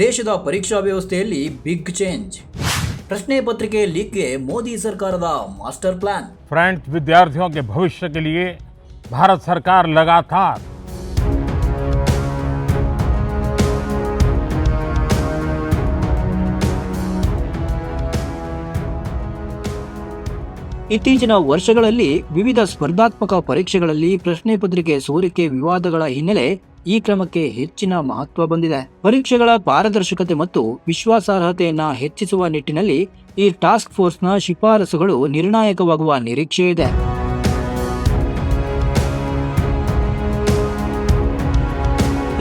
ದೇಶದ ಪರೀಕ್ಷಾ ವ್ಯವಸ್ಥೆಯಲ್ಲಿ ಬಿಗ್ ಚೇಂಜ್. प्रश्न पत्रिके लीक के मोदी सरकार का मास्टर प्लान. फ्रेंड्स, विद्यार्थियों के भविष्य के लिए भारत सरकार लगातार ಇತ್ತೀಚಿನ ವರ್ಷಗಳಲ್ಲಿ ವಿವಿಧ ಸ್ಪರ್ಧಾತ್ಮಕ ಪರೀಕ್ಷೆಗಳಲ್ಲಿ ಪ್ರಶ್ನೆ ಪತ್ರಿಕೆ ಸೋರಿಕೆ ವಿವಾದಗಳ ಹಿನ್ನೆಲೆ ಈ ಕ್ರಮಕ್ಕೆ ಹೆಚ್ಚಿನ ಮಹತ್ವ ಬಂದಿದೆ. ಪರೀಕ್ಷೆಗಳ ಪಾರದರ್ಶಕತೆ ಮತ್ತು ವಿಶ್ವಾಸಾರ್ಹತೆಯನ್ನ ಹೆಚ್ಚಿಸುವ ನಿಟ್ಟಿನಲ್ಲಿ ಈ ಟಾಸ್ಕ್ ಫೋರ್ಸ್ನ ಶಿಫಾರಸುಗಳು ನಿರ್ಣಾಯಕವಾಗುವ ನಿರೀಕ್ಷೆ ಇದೆ.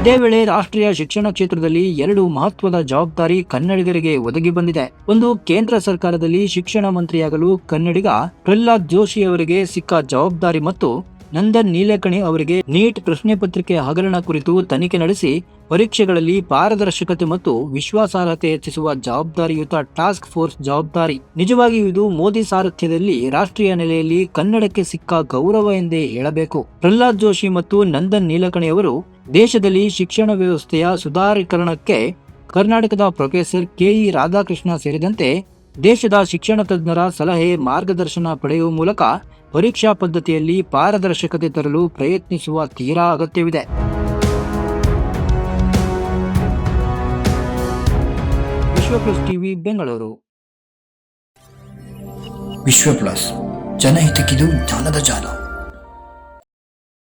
ಇದೇ ವೇಳೆ ರಾಷ್ಟ್ರೀಯ ಶಿಕ್ಷಣ ಕ್ಷೇತ್ರದಲ್ಲಿ 2 ಮಹತ್ವದ ಜವಾಬ್ದಾರಿ ಕನ್ನಡಿಗರಿಗೆ ಒದಗಿ ಬಂದಿದೆ. ಒಂದು, ಕೇಂದ್ರ ಸರ್ಕಾರದಲ್ಲಿ ಶಿಕ್ಷಣ ಮಂತ್ರಿಯಾಗಲು ಕನ್ನಡಿಗ ಪ್ರಹ್ಲಾದ್ ಜೋಶಿ ಅವರಿಗೆ ಸಿಕ್ಕ ಜವಾಬ್ದಾರಿ ಮತ್ತು ನಂದನ್ ನೀಲೇಕಣಿ ಅವರಿಗೆ ನೀಟ್ ಪ್ರಶ್ನೆ ಪತ್ರಿಕೆ ಹಗರಣ ಕುರಿತು ತನಿಖೆ ನಡೆಸಿ ಪರೀಕ್ಷೆಗಳಲ್ಲಿ ಪಾರದರ್ಶಕತೆ ಮತ್ತು ವಿಶ್ವಾಸಾರ್ಹತೆ ಹೆಚ್ಚಿಸುವ ಜವಾಬ್ದಾರಿಯುತ ಟಾಸ್ಕ್ ಫೋರ್ಸ್ ಜವಾಬ್ದಾರಿ. ನಿಜವಾಗಿಯೂ ಇದು ಮೋದಿ ಸಾರಥ್ಯದಲ್ಲಿ ರಾಷ್ಟ್ರೀಯ ನೆಲೆಯಲ್ಲಿ ಕನ್ನಡಕ್ಕೆ ಸಿಕ್ಕ ಗೌರವ ಎಂದೇ ಹೇಳಬೇಕು. ಪ್ರಹ್ಲಾದ್ ಜೋಶಿ ಮತ್ತು ನಂದನ್ ನೀಲೇಕಣಿ ಅವರು ದೇಶದಲ್ಲಿ ಶಿಕ್ಷಣ ವ್ಯವಸ್ಥೆಯ ಸುಧಾರೀಕರಣಕ್ಕೆ ಕರ್ನಾಟಕದ ಪ್ರೊಫೆಸರ್ ಕೆಇ ರಾಧಾಕೃಷ್ಣ ಸೇರಿದಂತೆ ದೇಶದ ಶಿಕ್ಷಣ ತಜ್ಞರ ಸಲಹೆ ಮಾರ್ಗದರ್ಶನ ಪಡೆಯುವ ಮೂಲಕ ಪರೀಕ್ಷಾ ಪದ್ಧತಿಯಲ್ಲಿ ಪಾರದರ್ಶಕತೆ ತರಲು ಪ್ರಯತ್ನಿಸುವ ತೀರಾ ಅಗತ್ಯವಿದೆ. ವಿಶ್ವ ಪ್ಲಸ್ ಟಿವಿ ಬೆಂಗಳೂರು. ವಿಶ್ವ ಪ್ಲಸ್, ಜನಹಿತಕ್ಕಿದು ಜ್ಞಾನದ ಜಾಲ.